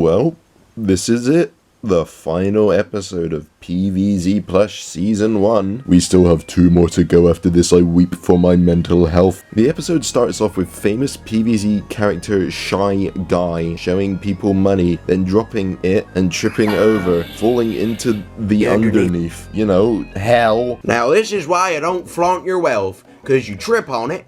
Well, this is it. The final episode of PvZ Plush Season 1. We still have 2 more to go after this. I weep for my mental health. The episode starts off with famous PvZ character Shi Gue showing people money, then dropping it and tripping over, falling into the underneath. You know, hell. Now this is why you don't flaunt your wealth, cause you trip on it,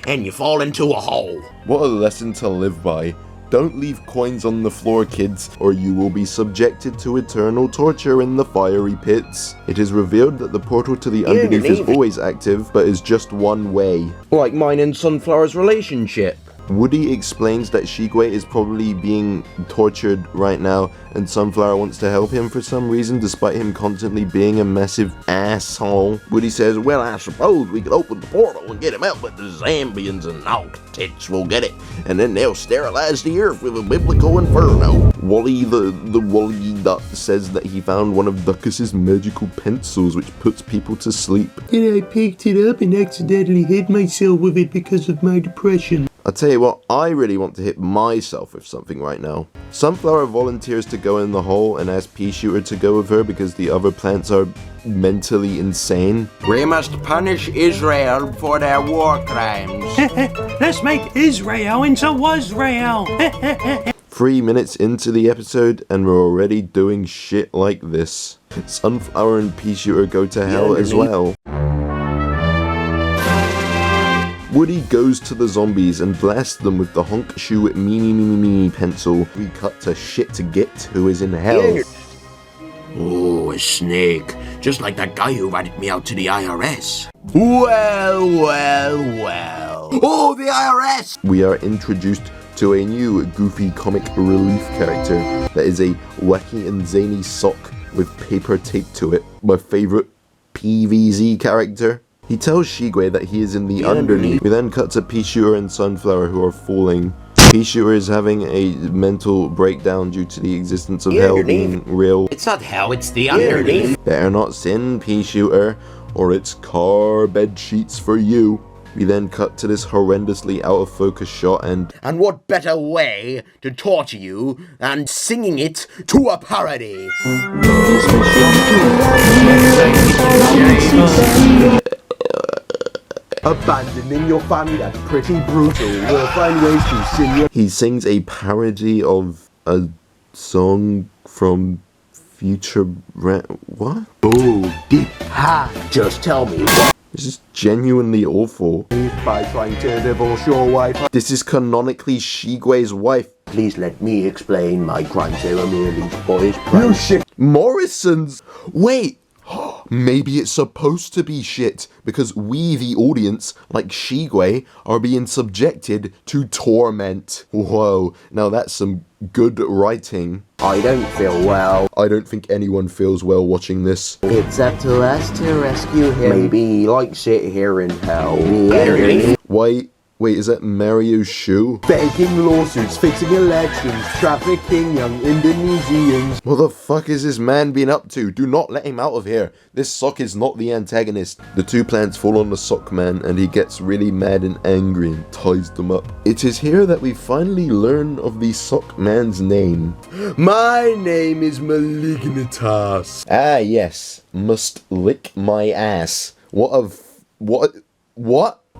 and you fall into a hole. What a lesson to live by. Don't leave coins on the floor, kids, or you will be subjected to eternal torture in the fiery pits. It is revealed that the portal to the underneath is always active, but is just one way. Like mine and Sunflower's relationship. Woody explains that Shi Gue is probably being tortured right now, and Sunflower wants to help him for some reason, despite him constantly being a massive asshole. Woody says, well, I suppose we could open the portal and get him out, but the Zambians and Alcatics will get it, and then they'll sterilize the earth with a biblical inferno. Wally, the Wally that says that he found one of Duckus's magical pencils, which puts people to sleep. And I picked it up and accidentally hit myself with it because of my depression. I'll tell you what, I really want to hit myself with something right now. Sunflower volunteers to go in the hole and asks Pea Shooter to go with her because the other plants are mentally insane. We must punish Israel for their war crimes. Let's make Israel into Wazrael. 3 minutes into the episode and we're already doing shit like this. Sunflower and Pea Shooter go to hell as well. Woody goes to the zombies and blasts them with the honk shoe me pencil. We cut to Shit to Git, who is in hell. Oh, a snake. Just like that guy who ratted me out to the IRS. Well. Oh, the IRS! We are introduced to a new goofy comic relief character that is a wacky and zany sock with paper taped to it. My favorite PvZ character. He tells Shi Gue that he is in the underneath. We then cut to Pea Shooter and Sunflower who are falling. Pea Shooter is having a mental breakdown due to the existence of hell being real. It's not hell, it's the underneath. Better not sin, Pea Shooter, or it's car bed sheets for you. We then cut to this horrendously out of focus shot and what better way to torture you than singing it to a parody? Abandoning your family, that's pretty brutal. We'll find ways to sing your... He sings a parody of a song from what? Oh, deep. Ha! Just tell me what. This is genuinely awful. By trying to divorce your wife. This is canonically Shi Gue's wife. Please let me explain my crime ceremony boys' prank. You shit. Morrison's. Wait. Maybe it's supposed to be shit, because we, the audience, like Shi Gue, are being subjected to torment. Whoa, now that's some good writing. I don't feel well. I don't think anyone feels well watching this. It's up to us to rescue him. Maybe he likes it here in hell. Wait, is that Mario's shoe? Faking lawsuits, fixing elections, trafficking young Indonesians. What the fuck is this man been up to? Do not let him out of here. This sock is not the antagonist. The 2 plants fall on the sock man and he gets really mad and angry and ties them up. It is here that we finally learn of the sock man's name. My name is Malignitas. Ah yes, must lick my ass. What?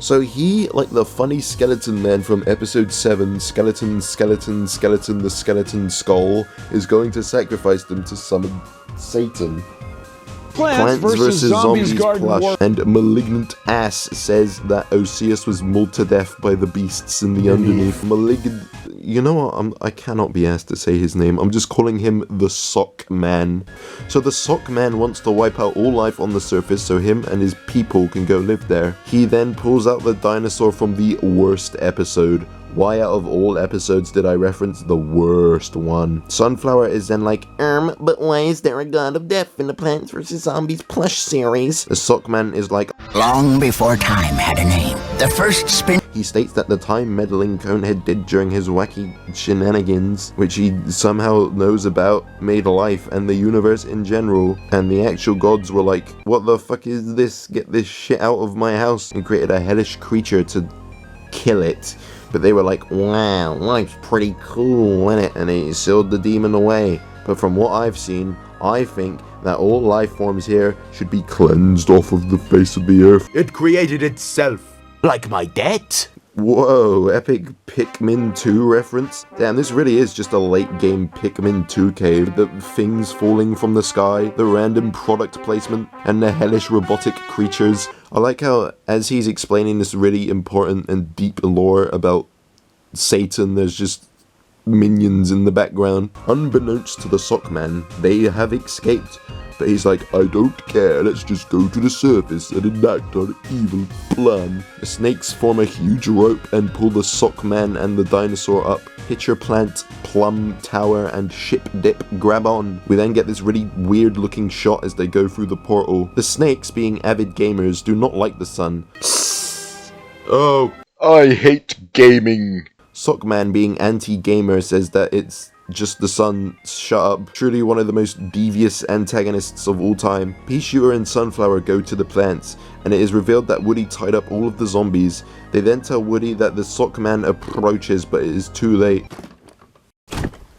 So he, like the funny skeleton man from episode 7, Skeleton, the skeleton skull, is going to sacrifice them to summon Satan. Plants vs. Zombies Plush. And Malignant Ass says that Osiris was mauled to death by the beasts in the underneath. You know what, I cannot be asked to say his name. I'm just calling him the Sock Man. So the Sock Man wants to wipe out all life on the surface so him and his people can go live there. He then pulls out the dinosaur from the worst episode. Why out of all episodes did I reference the worst one? Sunflower is then like, but why is there a god of death in the Plants vs. Zombies plush series? The Sockman is like, long before time had a name, the first spin... He states that the time meddling Conehead did during his wacky shenanigans, which he somehow knows about, made life and the universe in general, and the actual gods were like, what the fuck is this? Get this shit out of my house, and created a hellish creature to kill it. But they were like, wow, life's pretty cool, isn't it? And it sealed the demon away. But from what I've seen, I think that all life forms here should be cleansed off of the face of the earth. It created itself. Like my debt? Whoa, epic Pikmin 2 reference. Damn, this really is just a late game Pikmin 2 cave. The things falling from the sky, the random product placement, and the hellish robotic creatures. I like how, as he's explaining this really important and deep lore about Satan, there's just minions in the background. Unbeknownst to the Sockman, they have escaped. But he's like, I don't care, let's just go to the surface and enact our evil plan. The snakes form a huge rope and pull the Sockman and the dinosaur up. Pitcher Plant, Plum Tower, and Ship Dip grab on. We then get this really weird looking shot as they go through the portal. The snakes, being avid gamers, do not like the sun. Oh, I hate gaming. Sockman, being anti-gamer, says that it's just the sun. Shut up. Truly one of the most devious antagonists of all time. Pea Shooter and Sunflower go to the plants, and it is revealed that Woody tied up all of the zombies. They then tell Woody that the Sockman approaches, but it is too late.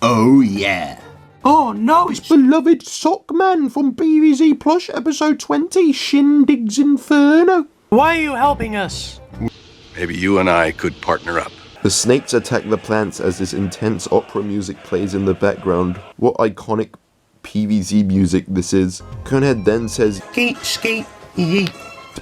Oh yeah. Oh no, it's beloved Sockman from PvZ Plush episode 20, Shindig's Inferno. Why are you helping us? Maybe you and I could partner up. The snakes attack the plants as this intense opera music plays in the background. What iconic PvZ music this is. Conehead then says Skeet, skeet, yeet.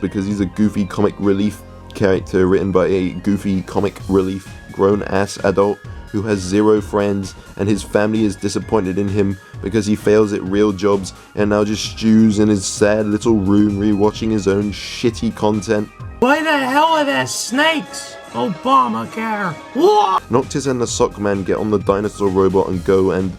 because he's a goofy comic relief character written by a goofy comic relief grown-ass adult who has 0 friends, and his family is disappointed in him because he fails at real jobs and now just stews in his sad little room rewatching his own shitty content. Why the hell are there snakes? Obamacare. What? Noctis and the Sockman get on the dinosaur robot and go and...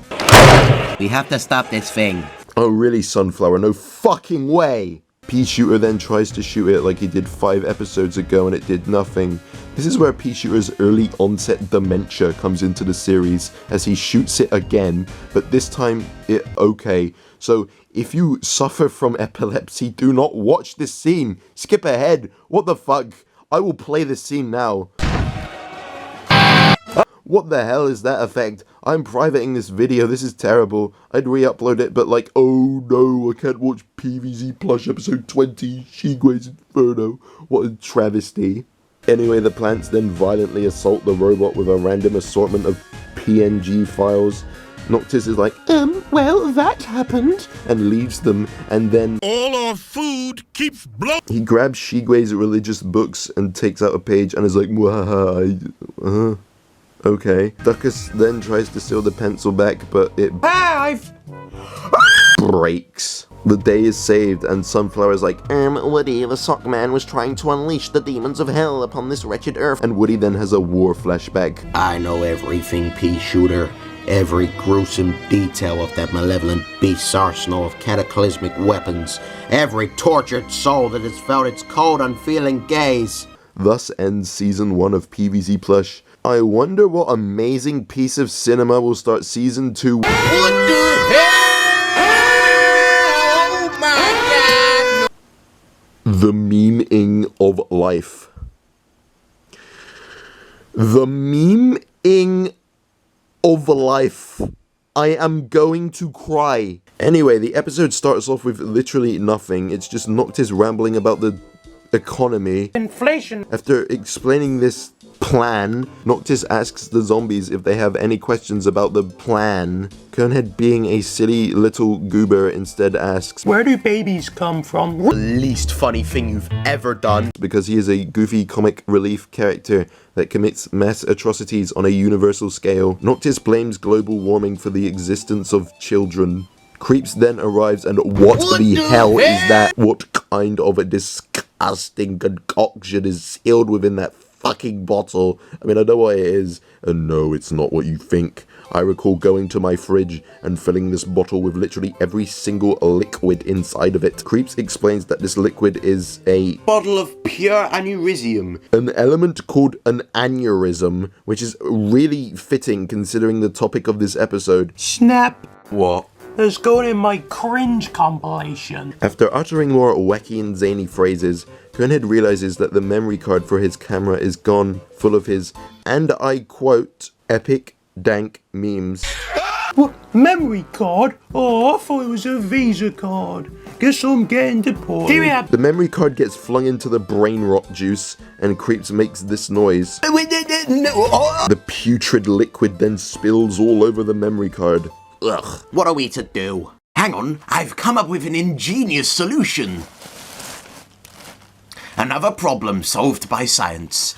We have to stop this thing. Oh really, Sunflower? No fucking way! Pea Shooter then tries to shoot it like he did 5 episodes ago and it did nothing. This is where Pea Shooter's early onset dementia comes into the series as he shoots it again, but this time okay. So if you suffer from epilepsy, do not watch this scene. Skip ahead. What the fuck? I will play this scene now. What the hell is that effect? I'm privating this video, this is terrible. I'd re-upload it, but like, oh no, I can't watch PvZ Plush episode 20, Shi Gue's Inferno. What a travesty. Anyway, the plants then violently assault the robot with a random assortment of PNG files. Noctis is like, Well, that happened. and leaves them, and then All our food keeps blowing. he grabs Shi Gue's religious books and takes out a page and is like, Wahaha, okay. Duckus then tries to steal the pencil back, but it breaks. The day is saved, and Sunflower is like, Woody, the Sockman was trying to unleash the demons of hell upon this wretched earth. And Woody then has a war flashback. I know everything, Pea Shooter. Every gruesome detail of that malevolent beast's arsenal of cataclysmic weapons. Every tortured soul that has felt its cold, unfeeling gaze. Thus ends season 1 of PvZ Plush. I wonder what amazing piece of cinema will start season 2. What the hell? Oh my god! The memeing of life. The memeing of life. I am going to cry. Anyway, the episode starts off with literally nothing. It's just Noctis rambling about the economy. Inflation. After explaining this plan, Noctis asks the zombies if they have any questions about the plan. Conehead, being a silly little goober, instead asks, Where do babies come from? The least funny thing you've ever done. because he is a goofy comic relief character that commits mass atrocities on a universal scale. Noctis blames global warming for the existence of children. Creeps then arrives and what the hell is that? What kind of a disgusting concoction is sealed within that fucking bottle? I mean, I know what it is, and no, it's not what you think. I recall going to my fridge and filling this bottle with literally every single liquid inside of it. Creeps explains that this liquid is a Bottle of pure aneurysm. an element called an aneurysm, which is really fitting considering the topic of this episode. Snap. What? that's going in my cringe compilation. After uttering more wacky and zany phrases, Conehead realizes that the memory card for his camera is gone, full of his, and I quote, epic dank memes. What? Memory card? Oh, I thought it was a Visa card. Guess I'm getting deported. Give me that. The memory card gets flung into the brain rot juice, and Creeps makes this noise. The putrid liquid then spills all over the memory card. Ugh, what are we to do? Hang on, I've come up with an ingenious solution. Another problem solved by science.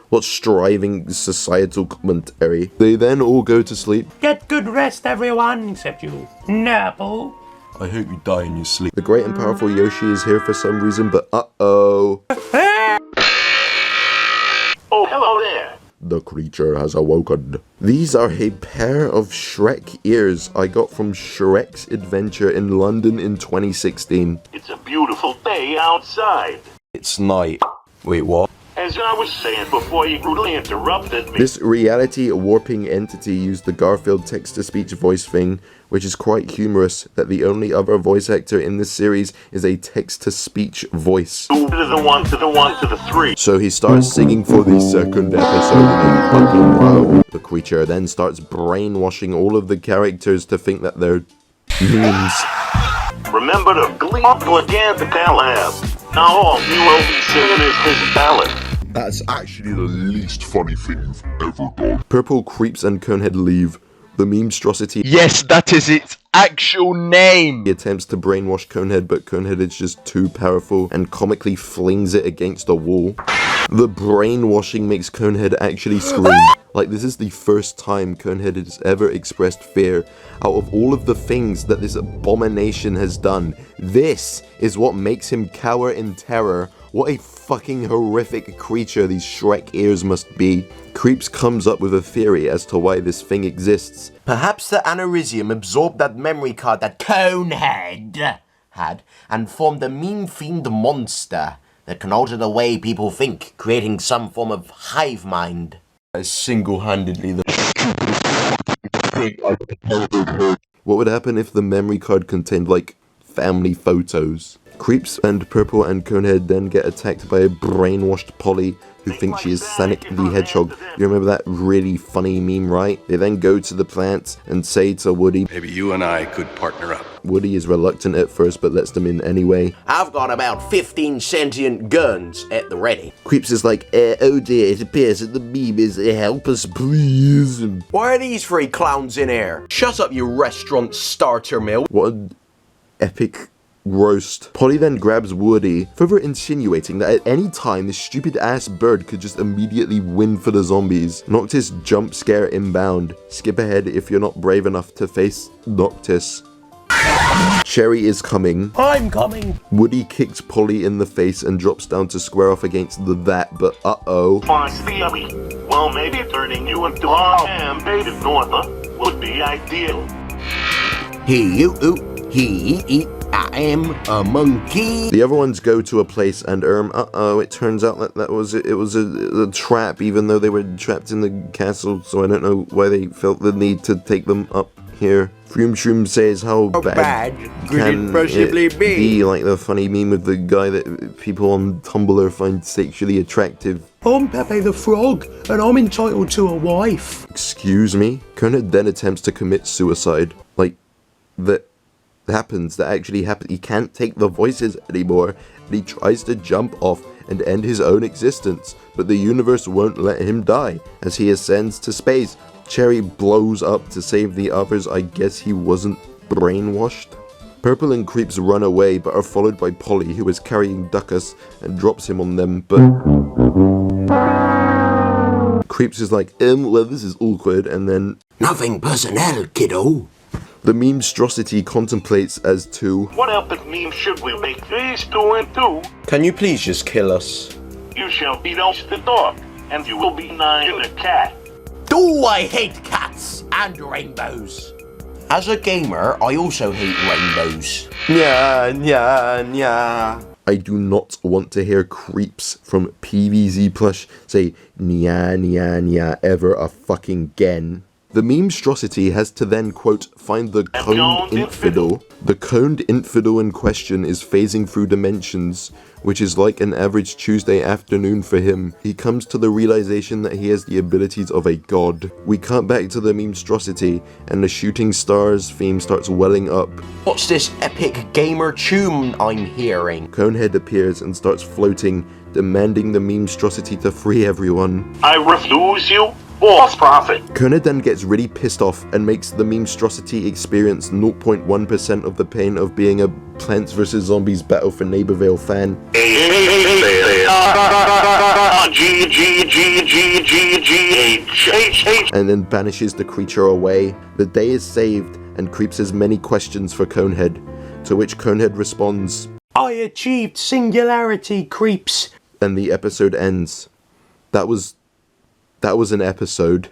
What striving societal commentary. They then all go to sleep. Get good rest, everyone, except you. Napple. I hope you die in your sleep. The great and powerful Yoshi is here for some reason, but uh-oh. Oh, hello there. The creature has awoken. These are a pair of Shrek ears I got from Shrek's Adventure in London in 2016. It's a beautiful day outside. It's night. Wait, what? As I was saying before you brutally interrupted me. This reality warping entity used the Garfield text-to-speech voice thing, which is quite humorous that the only other voice actor in this series is a text-to-speech voice. 2 to the 1 to the 1 to the 3. So he starts singing for the second episode in a fucking row. The creature then starts brainwashing all of the characters to think that they're memes. Remember to Gleep Now all you will be singing is his ballad. That's actually the least funny thing you've ever done. Purple, Creeps, and Conehead leave. The memestrosity. Yes, that is its actual name! He attempts to brainwash Conehead, but Conehead is just too powerful and comically flings it against a wall. The brainwashing makes Conehead actually scream. Like, this is the first time Conehead has ever expressed fear. Out of all of the things that this abomination has done, this is what makes him cower in terror. What a fucking horrific creature these Shrek ears must be. Creeps comes up with a theory as to why this thing exists. Perhaps the aneurysm absorbed that memory card that Conehead had and formed a meme-themed monster that can alter the way people think, creating some form of hive mind. Single-handedly the What would happen if the memory card contained, like, family photos? Creeps and Purple and Conehead then get attacked by a brainwashed Polly who thinks she is Sonic the Hedgehog. You remember that really funny meme, right? They then go to the plants and say to Woody, Maybe you and I could partner up. Woody is reluctant at first but lets them in anyway. I've got about 15 sentient guns at the ready. Creeps is like, oh dear, it appears that the meme is help us please. Why are these 3 clowns in here? Shut up, you restaurant starter meal. What an epic roast. Polly then grabs Woody, further insinuating that at any time this stupid ass bird could just immediately win for the zombies. Noctis jump scare inbound. Skip ahead if you're not brave enough to face Noctis. Cherry is coming. I'm coming. Woody kicks Polly in the face and drops down to square off against that, but uh-oh. Well, maybe turning you into a ham-baited Norther would be ideal. I am a monkey. The other ones go to a place and uh-oh, it turns out that it was a trap, even though they were trapped in the castle, so I don't know why they felt the need to take them up here. Froom Shroom says how bad could it possibly be like the funny meme of the guy that people on Tumblr find sexually attractive. I'm Pepe the Frog, and I'm entitled to a wife. Excuse me? Conehead then attempts to commit suicide. Like, that happens, that actually happens. He can't take the voices anymore, and he tries to jump off and end his own existence, but the universe won't let him die. As he ascends to space, Cherry blows up to save the others. I guess he wasn't brainwashed. Purple and Creeps run away, but are followed by Polly, who is carrying Duckus, and drops him on them, but Creeps is like, well, this is awkward, and then nothing personnel, kiddo. The memestrosity contemplates as to, what epic meme should we make these 2 and 2? can you please just kill us? You shall be those the dog, and you will be 9 a cat. Do I hate cats and rainbows? As a gamer, I also hate rainbows. I do not want to hear Creeps from PvZ Plush say nya nya nya ever a fucking again. The memestrosity has to then, quote, find the coned infidel. The coned infidel in question is phasing through dimensions, which is like an average Tuesday afternoon for him. He comes to the realization that he has the abilities of a god. We cut back to the memestrosity, and the shooting stars theme starts welling up. What's this epic gamer tune I'm hearing? Conehead appears and starts floating, demanding the memestrosity to free everyone. I refuse you. False prophet. Conehead then gets really pissed off and makes the memestrosity experience 0.1% of the pain of being a Plants vs. Zombies Battle for Neighborville fan. And then banishes the creature away. The day is saved, and Creeps has many questions for Conehead, to which Conehead responds, I achieved singularity, Creeps. And the episode ends. That was an episode.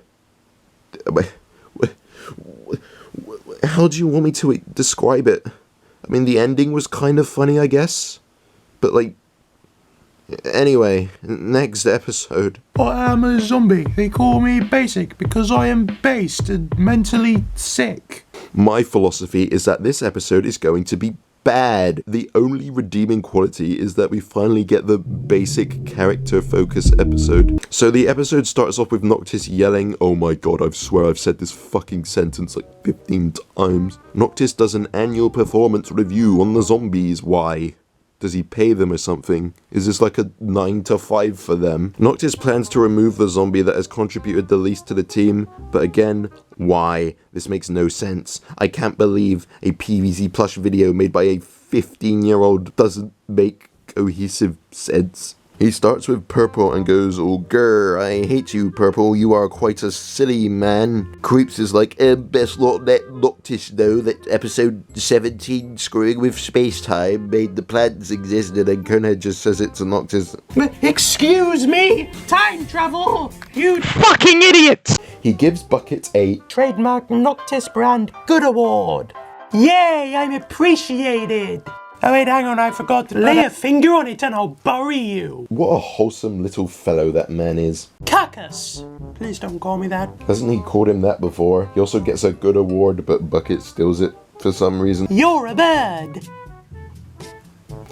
How do you want me to describe it? I mean, the ending was kind of funny, I guess. But, like... Anyway, next episode. I am a zombie. They call me basic because I am based and mentally sick. My philosophy is that this episode is going to be bad. The only redeeming quality is that we finally get the basic character focus episode. So the episode starts off with Noctis yelling, oh my god, I swear I've said this fucking sentence like 15 times. Noctis does an annual performance review on the zombies. Why? Does he pay them or something? Is this like a 9 to 5 for them? Noctis plans to remove the zombie that has contributed the least to the team, but again, why? This makes no sense. I can't believe a PvZ Plush video made by a 15-year-old doesn't make cohesive sense. He starts with Purple and goes, oh grr, I hate you, Purple, you are quite a silly man. Creeps is like, best not let Noctis know that episode 17 screwing with space-time made the plans exist, and then Conehead just says it to Noctis. Excuse me? Time travel? You Fucking idiot! He gives Bucket a trademark Noctis brand good award. Yay, I'm appreciated. Oh wait, hang on, I forgot to lay a finger on it and I'll bury you. What a wholesome little fellow that man is. Cactus! Please don't call me that. Hasn't he called him that before? He also gets a good award, but Bucket steals it for some reason. You're a bird!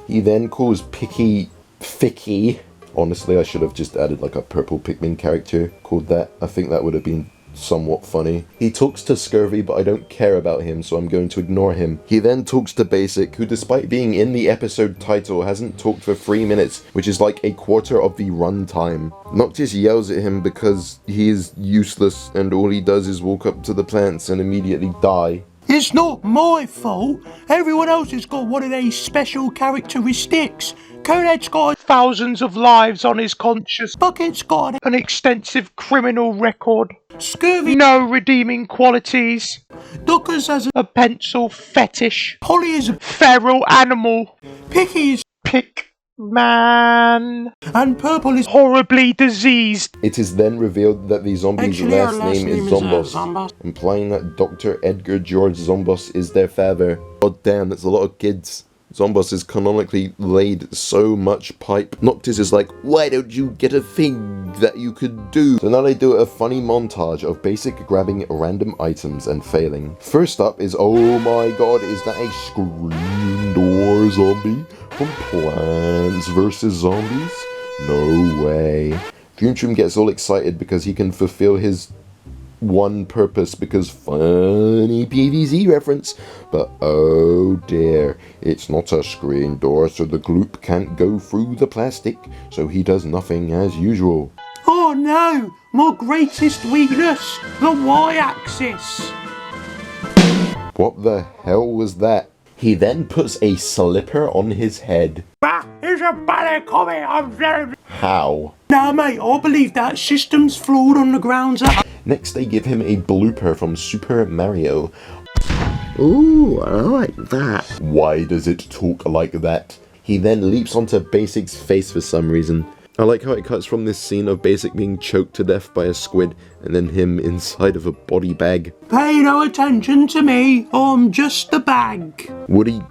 He then calls Picky Ficky. Honestly, I should have just added like a purple Pikmin character called that. I think that would have been somewhat funny. He talks to Scurvy, but I don't care about him, so I'm going to ignore him. He then talks to Basic, who despite being in the episode title hasn't talked for 3 minutes, which is like a quarter of the runtime. Noctis yells at him because he is useless and all he does is walk up to the plants and immediately die. It's not my fault. Everyone else has got one of these special characteristics. Conehead's got thousands of lives on his conscience. Bucket's got an extensive criminal record. Scurvy, no redeeming qualities. Duckers has a pencil fetish. Holly is a feral animal. Picky is man. And Purple is horribly diseased. It is then revealed that the zombie's Actually, last name is Zombos, Zombos, implying that Dr. Edgar George Zombos is their father. God damn, that's a lot of kids. Zombos is canonically laid so much pipe. Noctis is like, why don't you get a thing that you could do? So now they do a funny montage of Basic grabbing random items and failing. First up is, oh my god, is that a screen door zombie from Plants vs. Zombies? No way. Funtrum gets all excited because he can fulfill his one purpose because funny PvZ reference, but oh dear, it's not a screen door, so the gloop can't go through the plastic, so he does nothing as usual. Oh no, my greatest weakness, the y-axis. What the hell was that? He then puts a slipper on his head. It's a ballet coming, I'm very... How? Nah mate, I believe that system's flawed on the grounds up. Next they give him a blooper from Super Mario. Ooh, I like that. Why does it talk like that? He then leaps onto Basic's face for some reason. I like how it cuts from this scene of Basic being choked to death by a squid and then him inside of a body bag. Pay no attention to me, I'm just a bag. Woody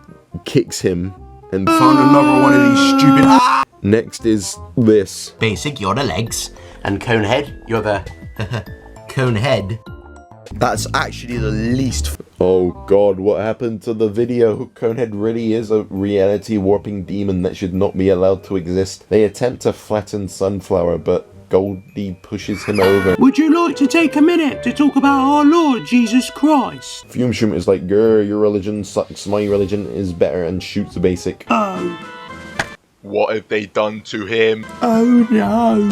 kicks him and Found another one of these stupid... Next is this. Basic, you're the legs. And Conehead, you're the... Conehead. That's actually the least. Oh god, what happened to the video? Conehead really is a reality warping demon that should not be allowed to exist. They attempt to flatten Sunflower, but Goldie pushes him over. Would you like to take a minute to talk about our Lord Jesus Christ? Fume Shroom is like, grr, your religion sucks, my religion is better, and shoots Basic. Oh. What have they done to him? Oh no.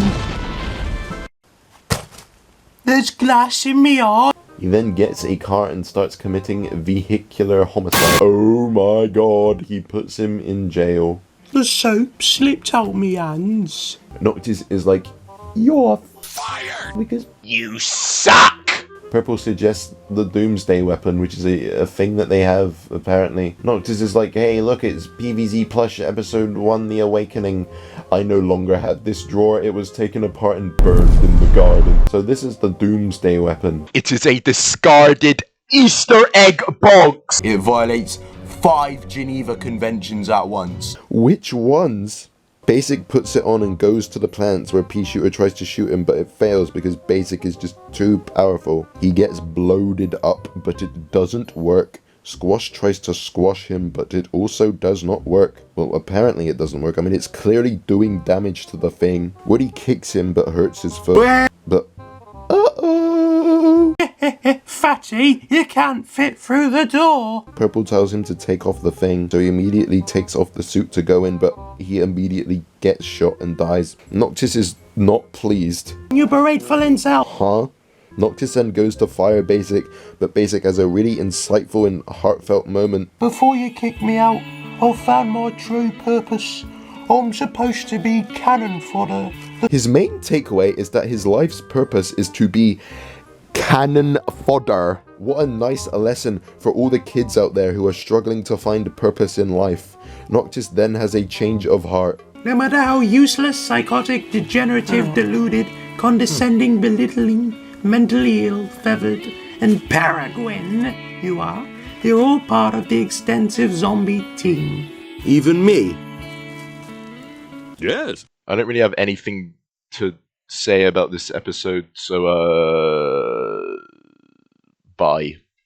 There's glass in me eye. He then gets a car and starts committing vehicular homicide. Oh my god, he puts him in jail. The soap slipped out me hands. Noctis is like, you're fired! Because You suck! Purple suggests the Doomsday weapon, which is a thing that they have, apparently. Noctis is like, hey, look, it's PvZ Plush Episode 1, The Awakening. I no longer have this drawer, it was taken apart and burned in the garden. So this is the Doomsday weapon. It is a discarded Easter egg box! It violates 5 Geneva Conventions at once. Which ones? Basic puts it on and goes to the plants where Pea-Shooter tries to shoot him, but it fails because Basic is just too powerful. He gets bloated up, but it doesn't work. Squash tries to squash him, but it also does not work. Well, apparently it doesn't work. I mean, it's clearly doing damage to the thing. Woody kicks him, but hurts his foot. But... uh-oh! Fatty, you can't fit through the door. Purple tells him to take off the thing, so he immediately takes off the suit to go in, but he immediately gets shot and dies. Noctis is not pleased. You berate for Linzel. Huh? Noctis then goes to fire Basic, but Basic has a really insightful and heartfelt moment. Before you kick me out, I've found my true purpose. I'm supposed to be cannon fodder. His main takeaway is that his life's purpose is to be cannon fodder. What a nice lesson for all the kids out there who are struggling to find purpose in life. Noctis then has a change of heart. No matter how useless, psychotic, degenerative, deluded, condescending, belittling, mentally ill, feathered, and Paraguayan you are, you're all part of the extensive zombie team. Even me. Yes. I don't really have anything to say about this episode, so bye.